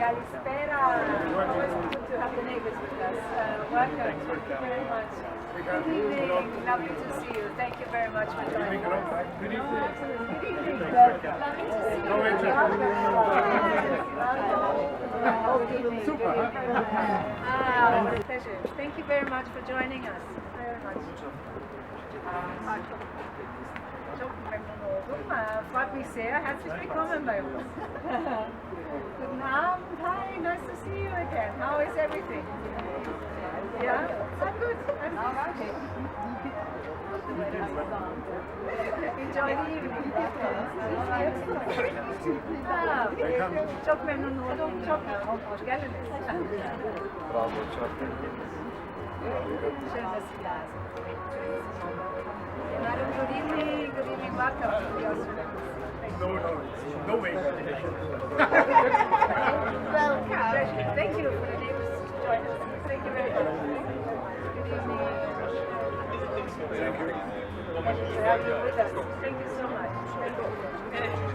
Kalispera. Always good to have the neighbors with us. Welcome. Thank you very much. Good evening. Lovely to see you. Thank you very much for joining us. Good evening. Lovely to see you. Super. Pleasure. Thank you very much for joining us. Very much. Çok memnun oldum. Freut mich sehr. Herzlich willkommen bei uns. Guten Abend. Hi. Nice to see you again. How is everything? Yeah? I'm good. I'm good. Enjoy the evening. Çok memnun oldum. Çok hoş geldiniz. Bravo, çok Schön, dass Sie da sind. Madam, good evening. Good evening. Welcome to the Austrian National. No way. Welcome. Thank you for the neighbors to join us. Thank you very much. Good evening. Thank you. For having you with us. Thank you so much. Thank you.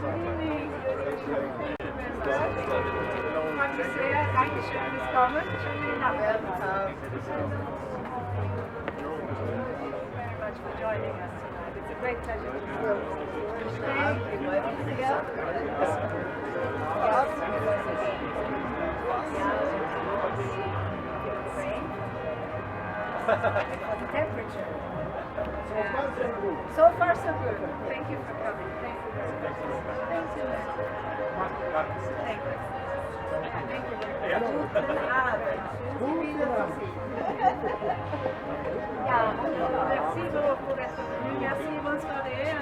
Good evening. Good evening. Thank you very much. Freut mich sehr. Dankeschön fürs Kommen. Schönen Abend. Thank you very much for joining us tonight. It's a great pleasure to see you. Thank you. Yeah. For the temperature. So far, so good. Thank you for coming. Thank you very much. Thank you. Thank you. Thank you very much. Merci pour être venu. Merci, bonne soirée.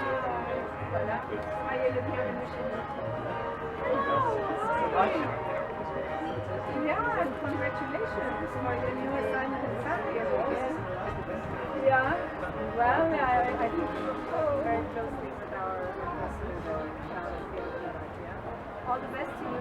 Voilà. Soyez le bienvenu chez nous. Yeah, and congratulations for your new assignment in Zambia. Yeah, well, I think we work very closely with our ambassador. All the best to you.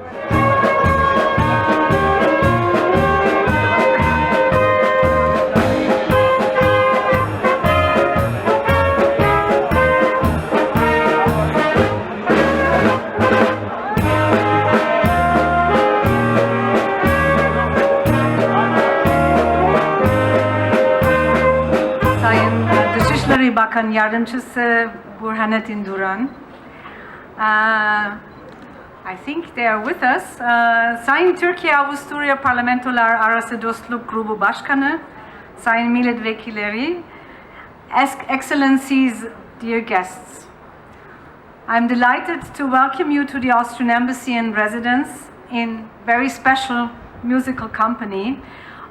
Dışişleri Bakan Yardımcısı Burhanettin Duran. I think they are with us. Sayın Türkiye-Avusturya Parlamentolar Arası Dostluk Grubu Başkanı, Sayın Milletvekilleri, Excellencies, dear guests. I'm delighted to welcome you to the Austrian Embassy and residence in very special musical company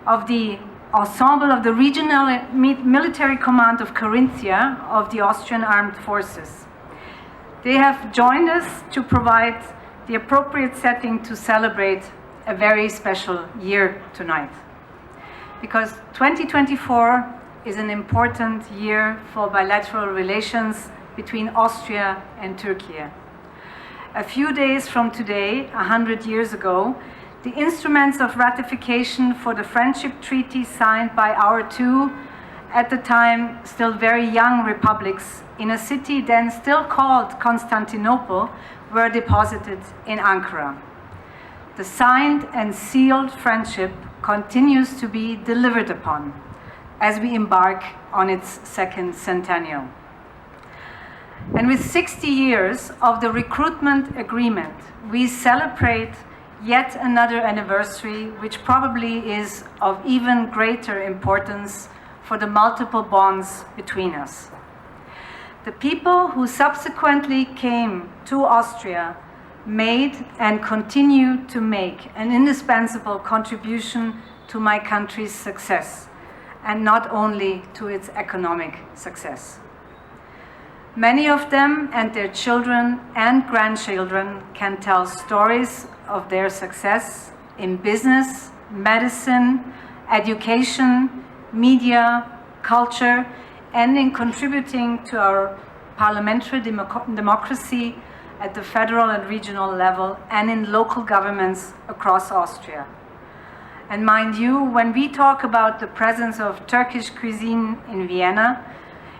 of the ensemble of the Regional Military Command of Carinthia of the Austrian Armed Forces. They have joined us to provide the appropriate setting to celebrate a very special year tonight. Because 2024 is an important year for bilateral relations between Austria and Turkey. A few days from today, 100 years ago, the instruments of ratification for the friendship treaty signed by our two, at the time still very young republics in a city then still called Constantinople, were deposited in Ankara. The signed and sealed friendship continues to be delivered upon as we embark on its second centennial. And with 60 years of the recruitment agreement, we celebrate yet another anniversary which probably is of even greater importance for the multiple bonds between us. The people who subsequently came to Austria made and continue to make an indispensable contribution to my country's success, and not only to its economic success. Many of them and their children and grandchildren can tell stories of their success in business, medicine, education, media, culture, and in contributing to our parliamentary democracy at the federal and regional level and in local governments across Austria. And mind you, when we talk about the presence of Turkish cuisine in Vienna,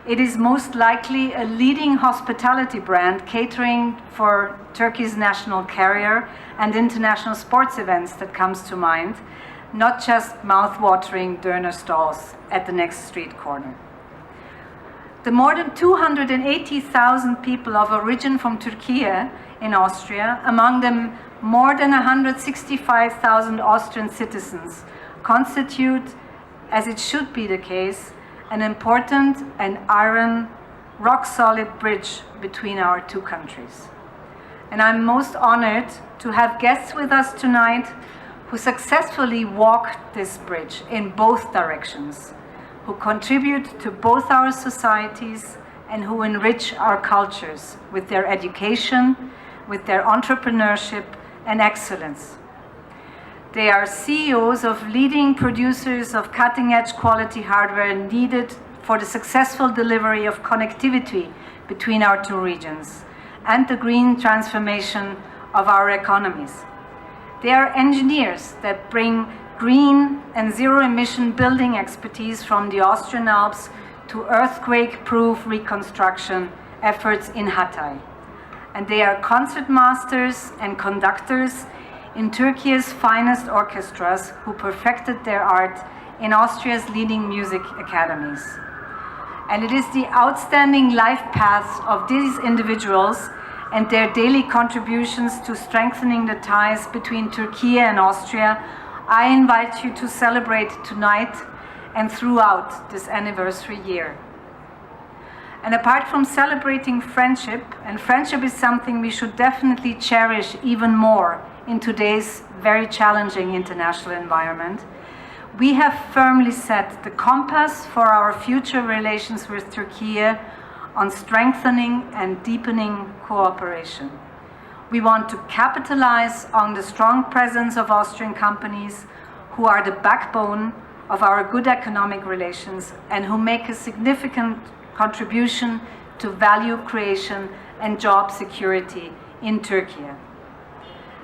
It is most likely a leading hospitality brand catering for Turkey's national carrier and international sports events that comes to mind, not just mouth-watering döner stalls at the next street corner. The more than 280,000 people of origin from Turkey in Austria, among them more than 165,000 Austrian citizens, constitute, as it should be the case, an important and iron, rock-solid bridge between our two countries. And I'm most honored to have guests with us tonight who successfully walk this bridge in both directions, who contribute to both our societies and who enrich our cultures with their education, with their entrepreneurship and excellence. They are CEOs of leading producers of cutting-edge quality hardware needed for the successful delivery of connectivity between our two regions and the green transformation of our economies. They are engineers that bring green and zero-emission building expertise from the Austrian Alps to earthquake-proof reconstruction efforts in Hatay. And they are concert masters and conductors in Turkey's finest orchestras who perfected their art in Austria's leading music academies. And it is the outstanding life paths of these individuals and their daily contributions to strengthening the ties between Turkey and Austria I invite you to celebrate tonight and throughout this anniversary year. And apart from celebrating friendship, and friendship is something we should definitely cherish even more in today's very challenging international environment, we have firmly set the compass for our future relations with Turkey on strengthening and deepening cooperation. We want to capitalize on the strong presence of Austrian companies who are the backbone of our good economic relations and who make a significant contribution to value creation and job security in Turkey.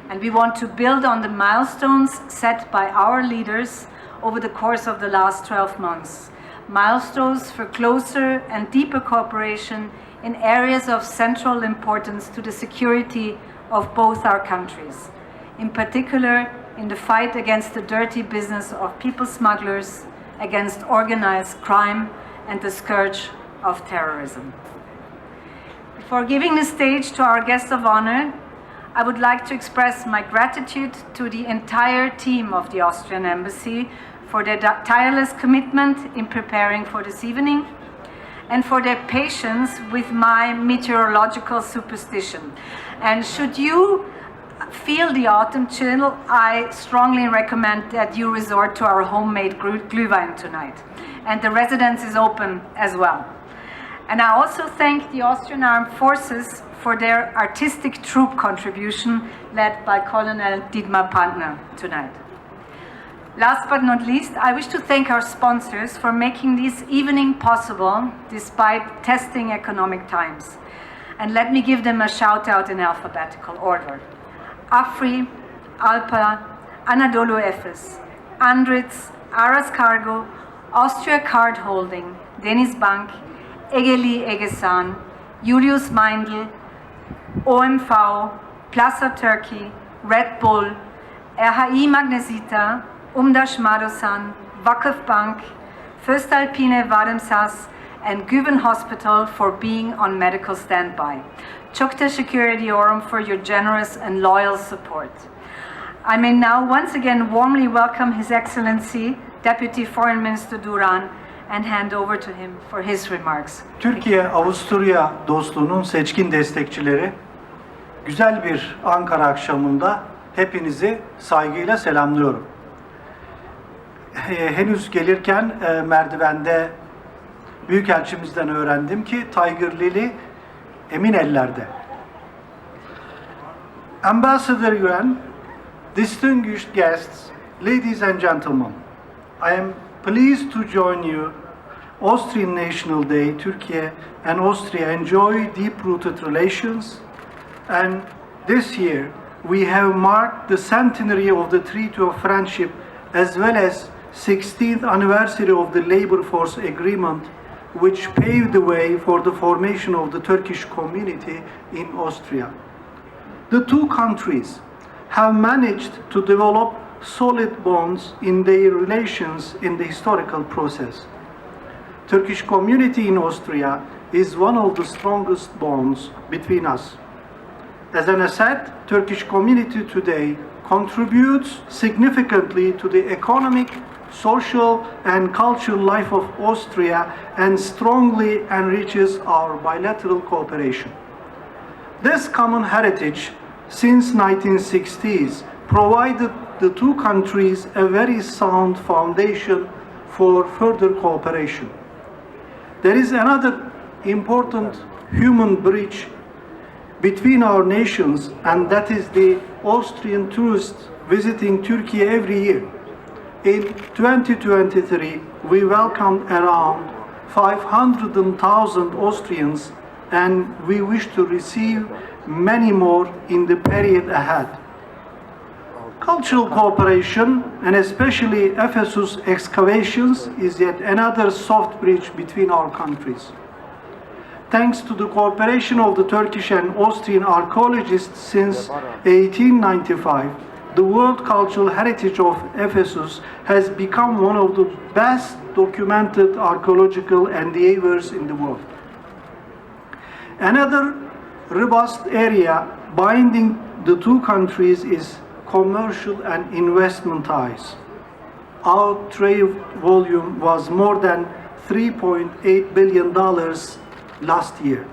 And we want to build on the milestones set by our leaders over the course of the last 12 months. Milestones for closer and deeper cooperation in areas of central importance to the security of both our countries. In particular, in the fight against the dirty business of people smugglers, against organized crime, and the scourge of terrorism. Before giving the stage to our guest of honor, I would like to express my gratitude to the entire team of the Austrian Embassy for their tireless commitment in preparing for this evening and for their patience with my meteorological superstition. And should you feel the autumn chill, I strongly recommend that you resort to our homemade glühwein tonight. And the residence is open as well. And I also thank the Austrian Armed Forces for their artistic troop contribution led by Colonel Dietmar Pantner tonight. Last but not least, I wish to thank our sponsors for making this evening possible despite testing economic times. And let me give them a shout out in alphabetical order. Afri, Alpa, Anadolu Efes, Andritz, Aras Cargo, Austria Card Holding, Deniz Bank, Egeli Egesan, Julius Meindl, OMV, Plaza Turkey, Red Bull, RHI Magnesita, Umdash Madosan, Vakıf Bank, Föstalpine Vademsas, and Güven Hospital for being on medical standby. Çok teşekkür ediyorum for your generous and loyal support. I may now once again warmly welcome His Excellency, Deputy Foreign Minister Duran, and hand over to him for his remarks. Türkiye-Avusturya dostluğunun seçkin destekçileri, güzel bir Ankara akşamında hepinizi saygıyla selamlıyorum. Henüz gelirken merdivende Büyükelçimizden öğrendim ki Tiger Lily emin ellerde. Ambassador Yuan, distinguished guests, ladies and gentlemen, I am pleased to join you. Austrian National Day, Turkey and Austria enjoy deep-rooted relations, and this year we have marked the centenary of the Treaty of Friendship as well as 16th anniversary of the Labor Force Agreement which paved the way for the formation of the Turkish community in Austria. The two countries have managed to develop solid bonds in their relations in the historical process. Turkish community in Austria is one of the strongest bonds between us. As an asset, Turkish community today contributes significantly to the economic, social, and cultural life of Austria and strongly enriches our bilateral cooperation. This common heritage since 1960s provided the two countries a very sound foundation for further cooperation. There is another important human bridge between our nations, and that is the Austrian tourists visiting Turkey every year. In 2023, we welcomed around 500,000 Austrians, and we wish to receive many more in the period ahead. Cultural cooperation, and especially Ephesus excavations, is yet another soft bridge between our countries. Thanks to the cooperation of the Turkish and Austrian archaeologists since 1895, the world cultural heritage of Ephesus has become one of the best documented archaeological endeavors in the world. Another robust area binding the two countries is commercial and investment ties. Our trade volume was more than $3.8 billion last year.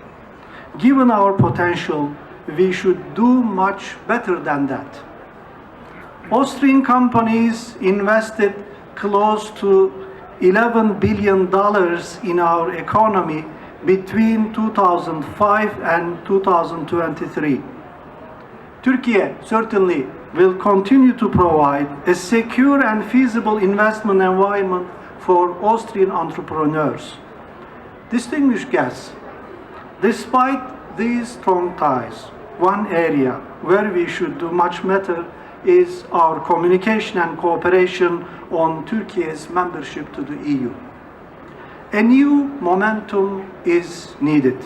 Given our potential, we should do much better than that. Austrian companies invested close to $11 billion in our economy between 2005 and 2023. Turkey certainly will continue to provide a secure and feasible investment environment for Austrian entrepreneurs. Distinguished guests, despite these strong ties, one area where we should do much better is our communication and cooperation on Turkey's membership to the EU. A new momentum is needed.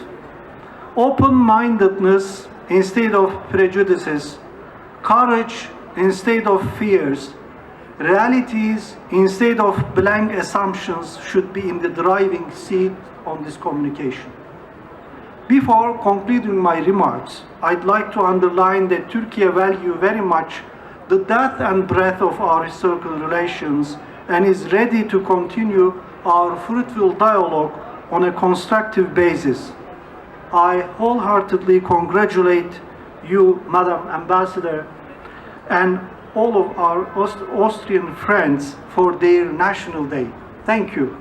Open-mindedness instead of prejudices, courage instead of fears, realities instead of blank assumptions should be in the driving seat on this communication. Before concluding my remarks, I'd like to underline that Turkey values very much the depth and breadth of our historical relations and is ready to continue our fruitful dialogue on a constructive basis. I wholeheartedly congratulate you, Madam Ambassador, and all of our Austrian friends for their National Day. Thank you.